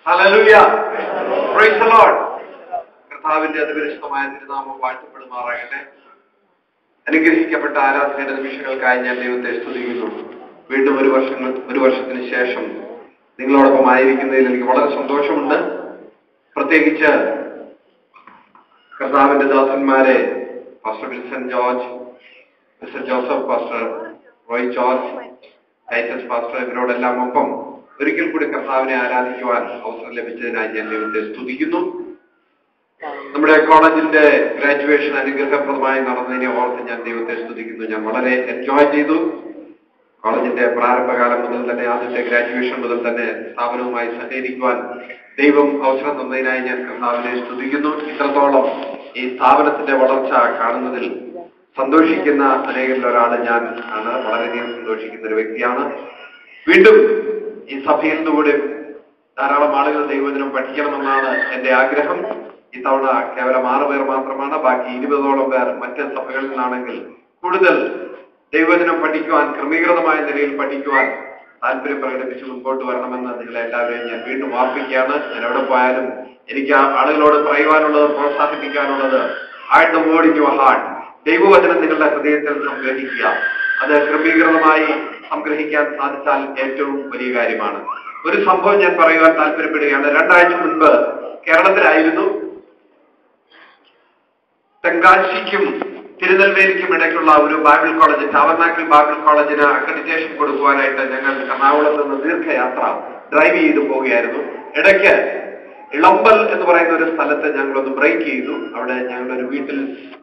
Hallelujah. Price the Lord. കർത്താവിന്റെ അതിപരിശുദ്ധമായ തിരുനാമം വാഴ്ത്തപ്പെടുമാറാകട്ടെ. അനുഗ്രഹിക്കപ്പെട്ട ആരാധനയുടെ നിമിഷങ്ങൾക്കായി ഞാൻ ദൈവത്തെ സ്തുതിക്കുന്നു. വീണ്ടും ഒരു വർഷത്തിന് ശേഷം നിങ്ങളോടൊപ്പം ആയിരിക്കുന്നതിൽ എനിക്ക് വളരെ സന്തോഷമുണ്ട്. പ്രത്യേകിച്ച് കർത്താവിന്റെ ദാസന്മാരെ pastor Wilson George, mister Joseph pastor, Roy George, Titus pastor, ഇവരോടെല്ലാം ഒപ്പം ഒരിക്കൽ കൂടി കർത്താവിനെ ആരാധിക്കുവാൻ അവസരം ലഭിച്ചതിനായി ഞാൻ ദൈവത്തെ സ്തുതിക്കുന്നു. നമ്മുടെ കോളേജിന്റെ ഗ്രാജുവേഷൻ അനുഗ്രഹപ്രദമായി നടന്നതിനെ ഓർത്ത് ഞാൻ ദൈവത്തെ സ്തുതിക്കുന്നു. ഞാൻ വളരെ എൻജോയ് ചെയ്തു. കോളേജിന്റെ പ്രാരംഭകാലം മുതൽ തന്നെ, ആദ്യത്തെ ഗ്രാജുവേഷൻ മുതൽ തന്നെ സ്ഥാപനവുമായി സഹകരിക്കുവാൻ ദൈവം അവസരം തന്നതിനായി ഞാൻ കർത്താവിനെ സ്തുതിക്കുന്നു. ഇത്രത്തോളം ഈ സ്ഥാപനത്തിന്റെ വളർച്ച കാണുന്നതിൽ സന്തോഷിക്കുന്ന അനേകരിൽ ഒരാൾ ഞാൻ ആണ്. വളരെയധികം സന്തോഷിക്കുന്ന ഒരു വ്യക്തിയാണ്. വീണ്ടും ഈ സഭയിൽ നിന്നുകൂടി ധാരാളം ആളുകൾ ദൈവവചനം പഠിക്കണമെന്നാണ് എന്റെ ആഗ്രഹം. ഇത്തവണ കേവലം 6 പേർ മാത്രമാണ്. ബാക്കി 20ഓളം പേർ മറ്റ് സഭകളിൽ നിന്നാണെങ്കിൽ കൂടുതൽ ദൈവവചനം പഠിക്കുവാൻ, ക്രമീകൃതമായ നിലയിൽ പഠിക്കുവാൻ താല്പര്യം പ്രകടിപ്പിച്ച് മുൻപോട്ട് വരണമെന്ന് നിങ്ങളെ എല്ലാവരെയും ഞാൻ വീണ്ടും ഓർപ്പിക്കുകയാണ്. ഞാൻ എവിടെ പോയാലും എനിക്ക് ആളുകളോട് പറയുവാനുള്ളത്, പ്രോത്സാഹിപ്പിക്കാനുള്ളത്, add the word in your heart. ദൈവവചനം നിങ്ങളുടെ ഹൃദയത്തിൽ സംഗ്രഹിക്കുക. അത് ക്രമീകൃതമായി സംഗ്രഹിക്കാൻ സാധിച്ചാൽ ഏറ്റവും വലിയ കാര്യമാണ്. ഒരു സംഭവം ഞാൻ പറയുവാൻ താല്പര്യപ്പെടുകയാണ്. 2 ആഴ്ച മുൻപ് കേരളത്തിലായിരുന്നു. തെങ്കാശിക്കും തിരുനെൽവേലിക്കും ഇടയ്ക്കുള്ള ഒരു ബൈബിൾ കോളേജ്, ടാബർനാക്കിൾ ബൈബിൾ കോളേജിന് അക്രഡിറ്റേഷൻ കൊടുക്കുവാനായിട്ട് ഞങ്ങൾ എറണാകുളത്ത് നിന്ന് ദീർഘയാത്ര ഡ്രൈവ് ചെയ്തു പോവുകയായിരുന്നു. ഇടയ്ക്ക് ഇളമ്പൽ എന്ന് പറയുന്ന ഒരു സ്ഥലത്ത് ഞങ്ങളൊന്ന് ബ്രേക്ക് ചെയ്തു. അവിടെ ഞങ്ങളൊരു വീട്ടിൽ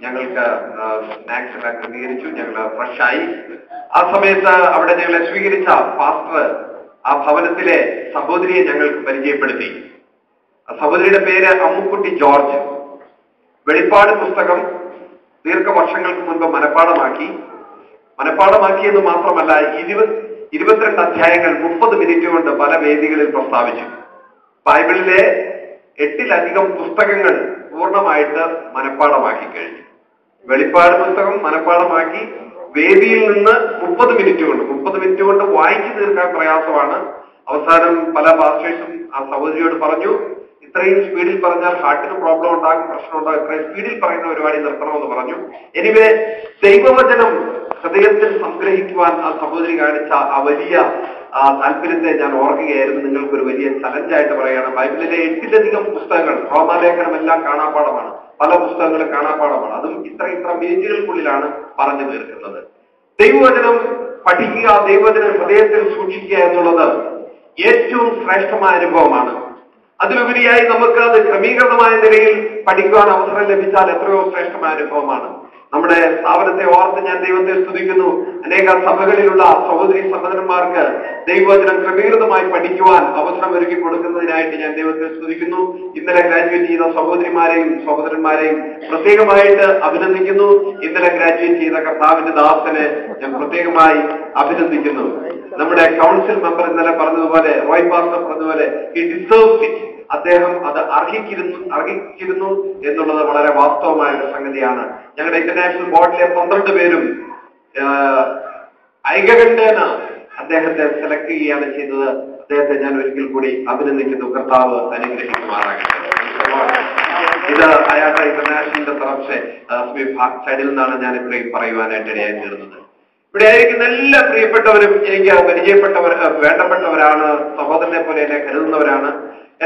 ഞങ്ങൾക്ക് സ്നാക്സ് എല്ലാം ക്രമീകരിച്ചു. ഞങ്ങൾ ഫ്രഷായി. ആ സമയത്ത് അവിടെ ഞങ്ങളെ സ്വീകരിച്ച പാസ്റ്റർ ആ ഭവനത്തിലെ സഹോദരിയെ ഞങ്ങൾക്ക് പരിചയപ്പെടുത്തി. ആ സഹോദരിയുടെ പേര് അമ്മുക്കുട്ടി ജോർജ്. വെളിപ്പാട് പുസ്തകം ദീർഘവർഷങ്ങൾക്ക് മുൻപ് മനഃപ്പാടമാക്കിയെന്ന് മാത്രമല്ല, 22 അധ്യായങ്ങൾ 30 മിനിറ്റ് കൊണ്ട് പല വേദികളിൽ പ്രസ്താവിച്ചു. ബൈബിളിലെ 8ലധികം പുസ്തകങ്ങൾ പൂർണ്ണമായിട്ട് മനഃപ്പാടമാക്കി കഴിഞ്ഞു. വെളിപ്പാട് പുസ്തകം മനഃപ്പാടമാക്കി വേദിയിൽ നിന്ന് 30 മിനിറ്റ് കൊണ്ട് വായിച്ചു തീർക്കാൻ പ്രയാസമാണ്. അവസാനം പല പാസ്റ്റേഴ്സും ആ സഹോദരിയോട് പറഞ്ഞു, ഇത്രയും സ്പീഡിൽ പറഞ്ഞാൽ ഹാർട്ടിന് പ്രോബ്ലം ഉണ്ടാകും, പ്രശ്നം ഉണ്ടാകും, ഇത്രയും സ്പീഡിൽ പറയുന്ന പരിപാടി നിർത്തണമെന്ന് പറഞ്ഞു. എനിവേ, ദൈവവചനം ഹൃദയത്തിൽ സംഗ്രഹിക്കുവാൻ ആ സഹോദരി കാണിച്ച ആ വലിയ താല്പര്യത്തെ ഞാൻ ഓർക്കുകയായിരുന്നു. നിങ്ങൾക്കൊരു വലിയ ചലഞ്ചായിട്ട് പറയുകയാണ്. ബൈബിളിലെ 8ലധികം പുസ്തകങ്ങൾ, റോമാലേഖനം എല്ലാം കാണാപ്പാടമാണ്. പല പുസ്തകങ്ങളും കാണാപ്പാടമാണ്. അതും ഇത്ര മിനിറ്റുകൾക്കുള്ളിലാണ് പറഞ്ഞു തീർക്കുന്നത്. ദൈവവചനം പഠിക്കുക, ദൈവവചനം ഹൃദയത്തിൽ സൂക്ഷിക്കുക എന്നുള്ളത് ഏറ്റവും ശ്രേഷ്ഠമായ അനുഭവമാണ്. അതിലുപരിയായി നമുക്ക് അത് ക്രമീകൃതമായ നിലയിൽ പഠിക്കുവാൻ അവസരം ലഭിച്ചാൽ എത്രയോ ശ്രേഷ്ഠമായ അനുഭവമാണ്. നമ്മുടെ സ്ഥാപനത്തെ ഓർത്ത് ഞാൻ ദൈവത്തെ സ്തുതിക്കുന്നു. അനേക സഭകളിലുള്ള സഹോദരി സഹോദരന്മാർക്ക് ദൈവവചനം ക്രമീകൃതമായി പഠിക്കുവാൻ അവസരം ഒരുക്കി കൊടുക്കുന്നതിനായിട്ട് ഞാൻ ദൈവത്തെ സ്തുതിക്കുന്നു. ഇന്നലെ ഗ്രാജുവേറ്റ് ചെയ്ത സഹോദരിമാരെയും സഹോദരന്മാരെയും പ്രത്യേകമായിട്ട് അഭിനന്ദിക്കുന്നു. ഇന്നലെ ഗ്രാജുവേറ്റ് ചെയ്ത കർത്താവിന്റെ ദാസനെ ഞാൻ പ്രത്യേകമായി അഭിനന്ദിക്കുന്നു. നമ്മുടെ കൗൺസിൽ മെമ്പർ ഇന്നലെ പറഞ്ഞതുപോലെ, റോയ് പാസ്റ്റർ പറഞ്ഞതുപോലെ, ഹി ഡിസേർവ്സ് ഇറ്റ്. അദ്ദേഹം അത് അർഹിച്ചിരുന്നു എന്നുള്ളത് വളരെ വാസ്തവമായ ഒരു സംഗതിയാണ്. ഞങ്ങളുടെ ഇന്റർനാഷണൽ ബോർഡിലെ 12 പേരും ഐകകണ്ഠേന അദ്ദേഹത്തെ സെലക്ട് ചെയ്യുകയാണ് ചെയ്തത്. അദ്ദേഹത്തെ ഞാൻ ഒരിക്കൽ കൂടി അഭിനന്ദിക്കുന്നു. കർത്താവ് അനുഗ്രഹിക്കുമാറാകട്ടെ. ഇത് അയാളുടെ ഇന്റർനാഷണലിന്റെ തറഫ് സൈഡിൽ നിന്നാണ് ഞാൻ ഇത്രയും പറയുവാനായിട്ട് ഇടയായി തീർന്നത്. ഇവിടെ ആയിരിക്കുന്ന എല്ലാ പ്രിയപ്പെട്ടവരും എനിക്ക് വേണ്ടപ്പെട്ടവരാണ്. സഹോദരനെ പോലെ എന്നെ കരുതുന്നവരാണ്.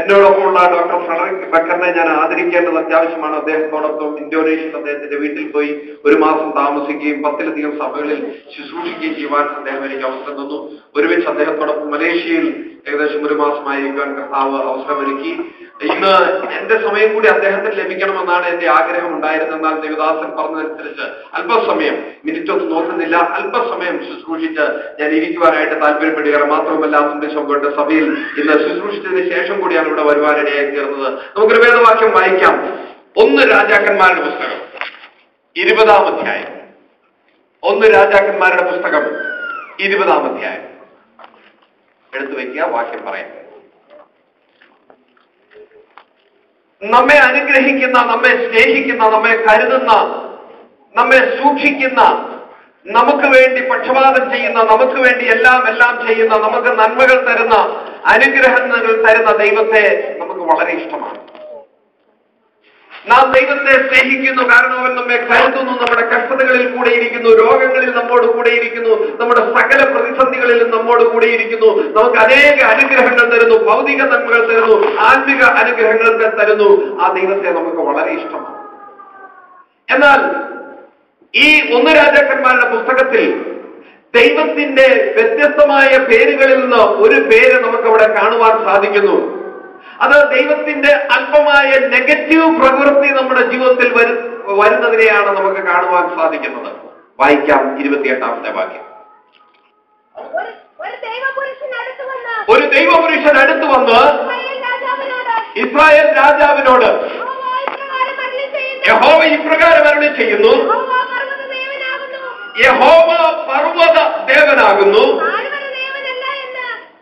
എന്നോടൊപ്പമുള്ള ഡോക്ടർ ഫ്രെഡറിക് ബക്കറിനെ ഞാൻ ആദരിക്കേണ്ടത് അത്യാവശ്യമാണ്. അദ്ദേഹത്തോടൊപ്പം ഇന്തോനേഷ്യയിൽ അദ്ദേഹത്തിന്റെ വീട്ടിൽ പോയി 1 മാസം താമസിക്കുകയും 10ലധികം സഭകളിൽ ശുശ്രൂഷിക്കുകയും ചെയ്യുവാൻ അദ്ദേഹം എനിക്ക് അവസരം തന്നു. ഒരുമിച്ച് അദ്ദേഹത്തോടൊപ്പം മലേഷ്യയിൽ ഏകദേശം 1 മാസമായിരിക്കാൻ കർത്താവ് അവസരമൊരുക്കി. ഇന്ന് എന്റെ സമയം കൂടി അദ്ദേഹത്തിന് ലഭിക്കണമെന്നാണ് എന്റെ ആഗ്രഹം ഉണ്ടായിരുന്നത്. എന്നാൽ ദേവദാസൻ പറഞ്ഞതനുസരിച്ച് അല്പസമയം, മിനിറ്റൊന്നും നോക്കുന്നില്ല, അല്പസമയം ശുശ്രൂഷിച്ച് ഞാൻ ഇരിക്കുവാനായിട്ട് താല്പര്യപ്പെടുകയാണ്. മാത്രമല്ല, കൊണ്ട് സഭയിൽ ഇന്ന് ശുശ്രൂഷിച്ചതിന് ശേഷം കൂടിയാണ് ഇവിടെ വരുവാനിടയായി തീർന്നത്. നമുക്കൊരു വേദവാക്യം വായിക്കാം. 1 രാജാക്കന്മാരുടെ പുസ്തകം 20-ാം അധ്യായം. 1 രാജാക്കന്മാരുടെ പുസ്തകം 20-ാം അധ്യായം എടുത്തു വയ്ക്കുക. വാക്യം പറയാം. നമ്മെ അനുഗ്രഹിക്കുന്ന, നമ്മെ സ്നേഹിക്കുന്ന, നമ്മെ കരുതുന്ന, നമ്മെ സൂക്ഷിക്കുന്ന, നമുക്ക് വേണ്ടി പക്ഷപാതം ചെയ്യുന്ന, നമുക്ക് വേണ്ടി എല്ലാം ചെയ്യുന്ന, നമുക്ക് നന്മകൾ തരുന്ന അനുഗ്രഹങ്ങൾ തരുന്ന ദൈവത്തെ നമുക്ക് വളരെ ഇഷ്ടമാണ്. നാം ദൈവത്തെ സ്നേഹിക്കുന്നു, കാരണം അവൻ നമ്മെ കരുതുന്നു, നമ്മുടെ കഷ്ടതകളിൽ കൂടെ ഇരിക്കുന്നു, രോഗങ്ങളിൽ നമ്മോട് കൂടെ ഇരിക്കുന്നു, നമ്മുടെ സകല പ്രതിസന്ധികളിലും നമ്മോട് കൂടെ ഇരിക്കുന്നു, നമുക്ക് അനേക അനുഗ്രഹങ്ങൾ തരുന്നു, ഭൗതിക നന്മകൾ തരുന്നു, ആത്മിക അനുഗ്രഹങ്ങൾ തരുന്നു. ആ ദൈവത്തെ നമുക്ക് വളരെ ഇഷ്ടമാണ്. എന്നാൽ ഈ 1 രാജാക്കന്മാരുടെ പുസ്തകത്തിൽ ദൈവത്തിന്റെ വ്യത്യസ്തമായ പേരുകളിൽ നിന്ന് ഒരു പേര് നമുക്കവിടെ കാണുവാൻ സാധിക്കുന്നു. അത് ദൈവത്തിന്റെ അല്പമായ നെഗറ്റീവ് പ്രവൃത്തി നമ്മുടെ ജീവിതത്തിൽ വരുന്നതിനെയാണ് നമുക്ക് കാണുവാൻ സാധിക്കുന്നത്. വായിക്കാം 28ാമത്തെ വാക്യം. ഒരു ദൈവപുരുഷൻ അടുത്തു വന്ന് ഇസ്രായേൽ രാജാവിനോട് യഹോവ ഇപ്രകാരം അരുളി ചെയ്യുന്നു, യഹോവ പർവ്വത ദേവനാകുന്നു,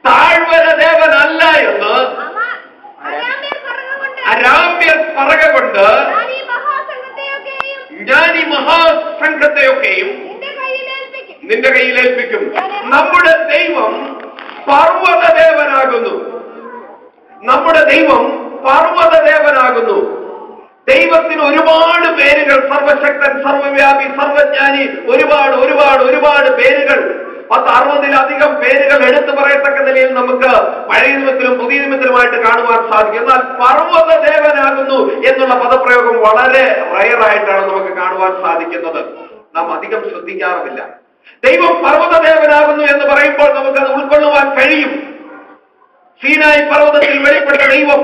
താഴ്വര ദേവനല്ല എന്ന് അരാമ്യർ പറകൊണ്ട് ഞാൻ ഈ മഹാസംഘത്തെയൊക്കെയും നിന്റെ കയ്യിലേൽപ്പിക്കും. നമ്മുടെ ദൈവം പർവ്വത ദേവനാകുന്നു. നമ്മുടെ ദൈവം പർവ്വത ദേവനാകുന്നു. ദൈവത്തിന് ഒരുപാട് പേരുകൾ, സർവശക്തൻ, സർവവ്യാപി, സർവജ്ഞാനി, ഒരുപാട് ഒരുപാട് ഒരുപാട് പേരുകൾ, 10-60-ലധികം പേരുകൾ എടുത്തു പറയത്തക്ക നിലയിൽ നമുക്ക് പഴയ നിയമത്തിലും പുതിയ നിയമത്തിലുമായിട്ട് കാണുവാൻ സാധിക്കും. എന്നാൽ പർവ്വത ദേവനാകുന്നു എന്നുള്ള പദപ്രയോഗം വളരെ റയറായിട്ടാണ് നമുക്ക് കാണുവാൻ സാധിക്കുന്നത്. നാം അധികം ശ്രദ്ധിക്കാറുമില്ല. ദൈവം പർവ്വത ദേവനാകുന്നു എന്ന് പറയുമ്പോൾ നമുക്കത് ഉൾക്കൊള്ളുവാൻ കഴിയും. സീനായി പർവ്വതത്തിൽ വെളിപ്പെട്ട ദൈവം,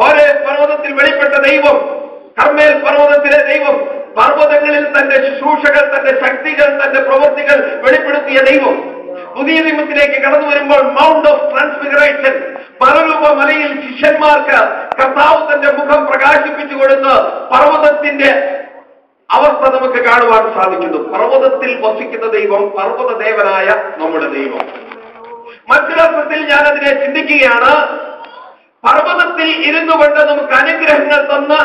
ഹോരേബ് പർവ്വതത്തിൽ വെളിപ്പെട്ട ദൈവം, കർമ്മേൽ പർവ്വതത്തിലെ ദൈവം, പർവ്വതങ്ങളിൽ തന്റെ ശുശ്രൂഷകൾ, തന്റെ ശക്തികൾ, തന്റെ പ്രവൃത്തികൾ വെളിപ്പെടുത്തിയ ദൈവം. പുതിയ നിയമത്തിലേക്ക് കടന്നു വരുമ്പോൾ മൗണ്ട് ഓഫ് ട്രാൻസ്ഫിഗറേഷൻ, പരരൂപ മലയിൽ ശിഷ്യന്മാർക്ക് കർത്താവ് തന്റെ മുഖം പ്രകാശിപ്പിച്ചു കൊടുത്ത് പർവ്വതത്തിന്റെ അവസ്ഥ നമുക്ക് കാണുവാൻ സാധിക്കുന്നു. പർവ്വതത്തിൽ വസിക്കുന്ന ദൈവം, പർവ്വത ദേവനായ നമ്മുടെ ദൈവം. മറ്റൊരർത്ഥത്തിൽ ഞാൻ അതിനെ ചിന്തിക്കുകയാണ്, പർവ്വതത്തിൽ ഇരുന്നു കൊണ്ട് നമുക്ക് അനുഗ്രഹങ്ങൾ തന്ന്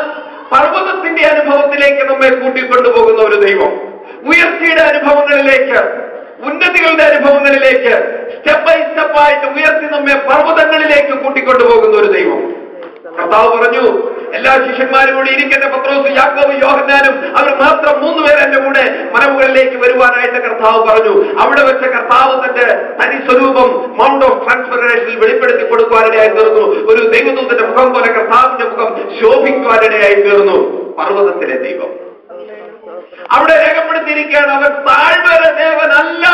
പർവ്വതത്തിന്റെ അനുഭവത്തിലേക്ക് നമ്മെ കൂട്ടിക്കൊണ്ടുപോകുന്ന ഒരു ദൈവം, ഉയർച്ചയുടെ അനുഭവങ്ങളിലേക്ക്, ഉന്നതികളുടെ അനുഭവങ്ങളിലേക്ക് സ്റ്റെപ്പ് ബൈ സ്റ്റെപ്പായിട്ട് ഉയർത്തി നമ്മെ പർവ്വതങ്ങളിലേക്ക് കൂട്ടിക്കൊണ്ടുപോകുന്ന ഒരു ദൈവം. കർത്താവ് പറഞ്ഞു, എല്ലാ ശിഷ്യന്മാരും കൂടി ഇരിക്കട്ടെ, പത്രോസ്, യാക്കോബ്, യോഹന്നാനും അവർ മാത്രം 3 പേർ എന്റെ കൂടെ മലമുകളിലേക്ക് വരുവാനായിട്ട് കർത്താവ് പറഞ്ഞു. അവിടെ വെച്ച് കർത്താവ് തന്റെ തനി സ്വരൂപം മൗണ്ട് ഓഫ് ട്രാൻസ്ഫിഗറേഷനിൽ വെളിപ്പെടുത്തി കൊടുക്കുവാനിടയായി തീർന്നു. ഒരു ദൈവദൂതന്റെ മുഖം പോലെ കർത്താവിന്റെ മുഖം ശോഭിക്കുവാനിടയായി തീർന്നു. പർവ്വതത്തിലെ ദൈവം അവിടെ രേഖപ്പെടുത്തിയിരിക്കുകയാണ്, അവൻ താഴ്വര ദേവനല്ല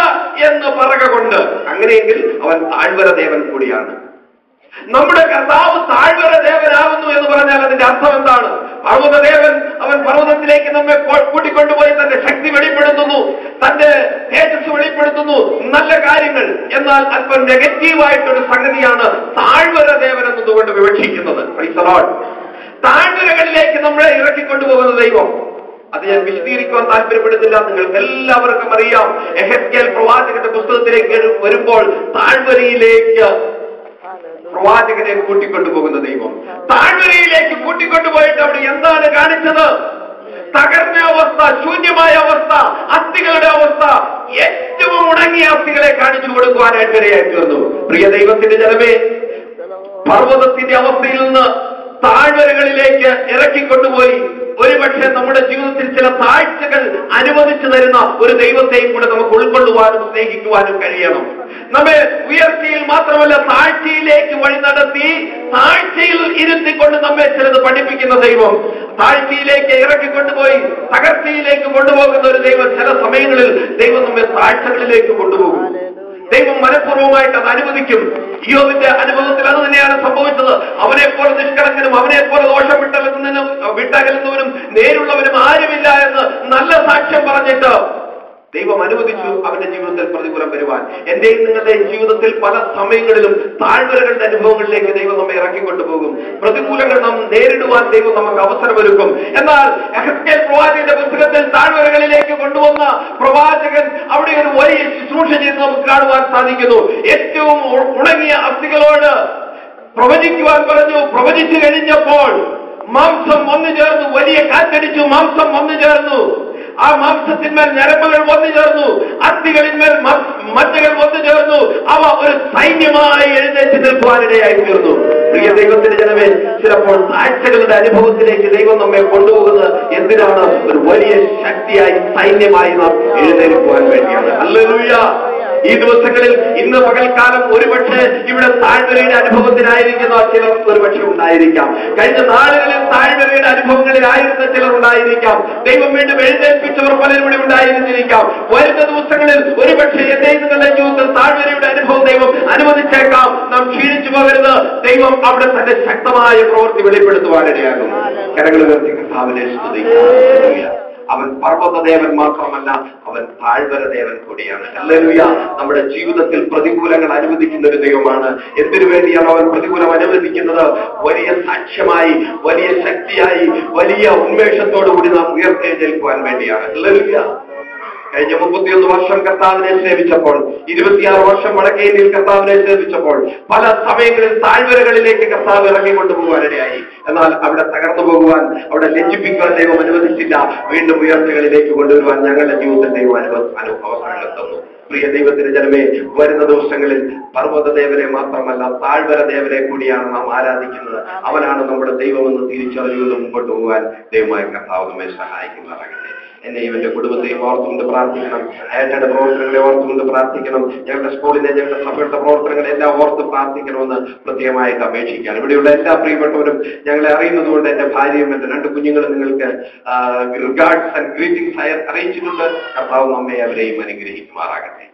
എന്ന് പറകൊണ്ട്. അങ്ങനെയെങ്കിൽ അവൻ താഴ്വര ദേവൻ കൂടിയാണ്. നമ്മുടെ കർത്താവ് താഴ്വര ദേവനാകുന്നു എന്ന് പറഞ്ഞാൽ അതിന്റെ അർത്ഥം എന്താണ്? പർവ്വതദേവൻ, അവൻ പർവ്വതത്തിലേക്ക് നമ്മെ കൂട്ടിക്കൊണ്ടുപോയി തന്റെ ശക്തി വെളിപ്പെടുത്തുന്നു, തന്റെ തേജസ് വെളിപ്പെടുത്തുന്നു, നല്ല കാര്യങ്ങൾ. എന്നാൽ അല്പം നെഗറ്റീവായിട്ടൊരു സംഗതിയാണ് താഴ്വര ദേവൻ എന്നതുകൊണ്ട് വിവക്ഷിക്കുന്നത്. Praise the Lord. താഴ്വരകളിലേക്ക് നമ്മളെ ഇറക്കിക്കൊണ്ടുപോകുന്ന ദൈവം, അത് ഞാൻ വിശദീകരിക്കുവാൻ താല്പര്യപ്പെടുന്നില്ല, നിങ്ങൾക്ക് എല്ലാവർക്കും അറിയാം. എഹെസ്കേൽ പ്രവാചകന്റെ പുസ്തകത്തിലേക്ക് വരുമ്പോൾ താഴ്വരയിലേക്ക് പ്രവാചകനെ കൂട്ടിക്കൊണ്ടുപോകുന്ന ദൈവം, താഴ്വരയിലേക്ക് കൂട്ടിക്കൊണ്ടുപോയിട്ട് അവിടെ എന്താണ് കാണിച്ചത്? തകർന്ന അവസ്ഥ, ശൂന്യമായ അവസ്ഥ, അസ്ഥികളുടെ അവസ്ഥ, ഏറ്റവും ഉണങ്ങിയ അസ്ഥികളെ കാണിച്ചു കൊടുക്കുവാനായിട്ട് ഇടയായി തീർന്നു. പ്രിയ ദൈവത്തിന്റെ ജനമേ, പർവ്വതത്തിന്റെ അവസ്ഥയിൽ നിന്ന് താഴ്വരകളിലേക്ക് ഇറക്കിക്കൊണ്ടുപോയി ഒരുപക്ഷെ നമ്മുടെ ജീവിതത്തിൽ ചില താഴ്ചകൾ അനുവദിച്ചു തരുന്ന ഒരു ദൈവത്തെയും കൂടെ നമുക്ക് ഉൾക്കൊള്ളുവാനും സ്നേഹിക്കുവാനും കഴിയണം. നമ്മെ ഉയർച്ചയിൽ മാത്രമല്ല താഴ്ചയിലേക്ക് വഴി നടത്തി താഴ്ചയിൽ ഇരുത്തിക്കൊണ്ട് നമ്മെ ചിലത് പഠിപ്പിക്കുന്ന ദൈവം, താഴ്ചയിലേക്ക് ഇറക്കിക്കൊണ്ടുപോയി തകർച്ചയിലേക്ക് കൊണ്ടുപോകുന്ന ഒരു ദൈവം. ചില സമയങ്ങളിൽ ദൈവം നമ്മെ താഴ്ചകളിലേക്ക് കൊണ്ടുപോകും. ദൈവം മനഃപൂർവ്വമായിട്ട് അത് അനുവദിക്കും. ഇയ്യോബിന്റെ അനുഭവത്തിൽ അത് തന്നെയാണ് സംഭവിച്ചത്. അവനെ പോലെ നിഷ്കളങ്കനും അവനെ പോലെ ദോഷം വിട്ടകലുന്നവനും നേരുള്ളവനും ആരുമില്ല എന്ന് നല്ല സാക്ഷ്യം പറഞ്ഞിട്ട് ദൈവം അനുവദിച്ചു അവന്റെ ജീവിതത്തിൽ പ്രതികൂലം വരുവാൻ. എന്റെയും നിങ്ങളുടെയും ജീവിതത്തിൽ പല സമയങ്ങളിലും താഴ്വരകളുടെ അനുഭവങ്ങളിലേക്ക് ദൈവം നമ്മെ ഇറക്കിക്കൊണ്ടുപോകും. പ്രതികൂലങ്ങൾ നാം നേരിടുവാൻ ദൈവം നമുക്ക് അവസരമൊരുക്കും. എന്നാൽ എഹെസ്കേൽ പ്രവാചകന്റെ പുസ്തകത്തിൽ താഴ്വരകളിലേക്ക് കൊണ്ടുവന്ന പ്രവാചകൻ അവിടെ ഒരു വലിയ ശുശ്രൂഷ ചെയ്ത് നമുക്ക് കാണുവാൻ സാധിക്കുന്നു. ഏറ്റവും ഉണങ്ങിയ അസ്ഥികളോട് പ്രവചിക്കുവാൻ പറഞ്ഞു. പ്രവചിച്ചു കഴിഞ്ഞപ്പോൾ മാംസം വന്നു ചേർന്നു, വലിയ കാറ്റടിച്ചു, മാംസം വന്നു ചേർന്നു. ആ മാംസത്തിന്മേൽ ഞരമ്പുകൾ വന്നു ചേർന്നു, അസ്ഥികളിന്മേൽ മജ്ജകൾ വന്നു ചേർന്നു. അവ ഒരു സൈന്യമായി എഴുന്നേറ്റ് നിൽക്കുവാനിടയായി തീർന്നു. പ്രിയ ദൈവത്തിന്റെ ജനമേ, ചിലപ്പോൾ താഴ്ചകളുടെ അനുഭവത്തിലേക്ക് ദൈവം നമ്മെ കൊണ്ടുപോകുന്നത് എന്തിനാണ്? ഒരു വലിയ ശക്തിയായി, സൈന്യമായി നാം എഴുന്നേൽക്കുവാൻ വേണ്ടിയാണ്. ഹല്ലേലൂയ. ഈ ദിവസങ്ങളിൽ ഇന്ന് പകൽക്കാലം ഒരുപക്ഷെ ഇവിടെ താഴ്വരയുടെ അനുഭവത്തിനായിരിക്കുന്ന ചിലർ ഒരുപക്ഷെ ഉണ്ടായിരിക്കാം. കഴിഞ്ഞ നാളുകളിൽ താഴ്വരയുടെ അനുഭവങ്ങളിലായിരുന്ന ചിലർ ഉണ്ടായിരിക്കാം. ദൈവം വീണ്ടും എഴുന്നേൽപ്പിച്ചവർ പലരും ഇവിടെ ഉണ്ടായിരുന്നിരിക്കാം. വരുന്ന ദിവസങ്ങളിൽ ഒരുപക്ഷെ എന്റെ നിങ്ങളുടെ ജീവിതത്തിൽ താഴ്വരയുടെ അനുഭവം ദൈവം അനുവദിച്ചേക്കാം. നാം ക്ഷീണിച്ചു പോകരുത്. ദൈവം അവിടെ തന്റെ ശക്തമായ പ്രവൃത്തി വെളിപ്പെടുത്തുവാനിടയാകും. കരങ്ങൾ ഉയർത്തി കർത്താവിനെ സ്തുതിക്കുക. അവൻ പർവ്വതദേവൻ മാത്രമല്ല, അവൻ താഴ്വര ദേവൻ കൂടിയാണ്. ഹല്ലേലൂയ. നമ്മുടെ ജീവിതത്തിൽ പ്രതികൂലങ്ങൾ അനുവദിക്കുന്ന ഒരു ദൈവമാണ്. എന്തിനു വേണ്ടിയാണ് അവൻ പ്രതികൂലം അനുവദിക്കുന്നത്? വലിയ സാക്ഷ്യമായി, വലിയ ശക്തിയായി, വലിയ ഉന്മേഷത്തോടു കൂടി നാം ഉയർത്തെഴുന്നേൽക്കുവാൻ വേണ്ടിയാണ്. ഹല്ലേലൂയ. കഴിഞ്ഞ 31 വർഷം കർത്താവിനെ സേവിച്ചപ്പോൾ, 26 വർഷം വടക്കേന്ത്യയിൽ കർത്താവിനെ സേവിച്ചപ്പോൾ, പല സമയങ്ങളിൽ താഴ്വരകളിലേക്ക് കർത്താവ് ഇറങ്ങിക്കൊണ്ടുപോകാനിടയായി. എന്നാൽ അവിടെ തകർന്നു പോകുവാൻ, അവിടെ ലജ്ജിപ്പിക്കുവാൻ ദൈവം അനുവദിച്ചില്ല. വീണ്ടും ഉയർച്ചകളിലേക്ക് കൊണ്ടുവരുവാൻ ഞങ്ങളുടെ ജീവിതത്തിൽ ദൈവം അവസരങ്ങൾ തന്നു. പ്രിയ ദൈവത്തിന്റെ ജനമേ, വരുന്ന ദിവസങ്ങളിൽ പർവ്വതദേവനെ മാത്രമല്ല, താഴ്വര ദേവനെ കൂടിയാണ് നാം ആരാധിക്കുന്നത്. അവനാണ് നമ്മുടെ ദൈവമെന്ന് തിരിച്ചറിഞ്ഞുകൊണ്ട് മുമ്പോട്ട് പോകാൻ ദൈവമായ കർത്താവ് നമ്മെ സഹായിക്കുന്നതാകട്ടെ. എന്നെയും എന്റെ കുടുംബത്തെയും ഓർത്തുകൊണ്ട് പ്രാർത്ഥിക്കണം. അയാളുടെ പ്രവർത്തനങ്ങളെ ഓർത്തുകൊണ്ട് പ്രാർത്ഥിക്കണം. ഞങ്ങളുടെ സ്കൂളിലെ, ഞങ്ങളുടെ സഭയുടെ പ്രവർത്തനങ്ങളെ എല്ലാം ഓർത്ത് പ്രാർത്ഥിക്കണമെന്ന് പ്രത്യേകമായിട്ട് അപേക്ഷിക്കുകയാണ്. ഇവിടെയുള്ള എല്ലാ പ്രിയപ്പെട്ടവരും ഞങ്ങളെ അറിയുന്നത് കൊണ്ട് എന്റെ ഭാര്യയും എന്റെ 2 കുഞ്ഞുങ്ങളും നിങ്ങൾക്ക് റിഗാർഡ്സ് ആൻഡ് ഗ്രീറ്റിംഗ്സ് അറിയിച്ചിട്ടുണ്ട്. കർത്താവ് നമ്മെ അവരെയും അനുഗ്രഹിക്കുമാറാകട്ടെ.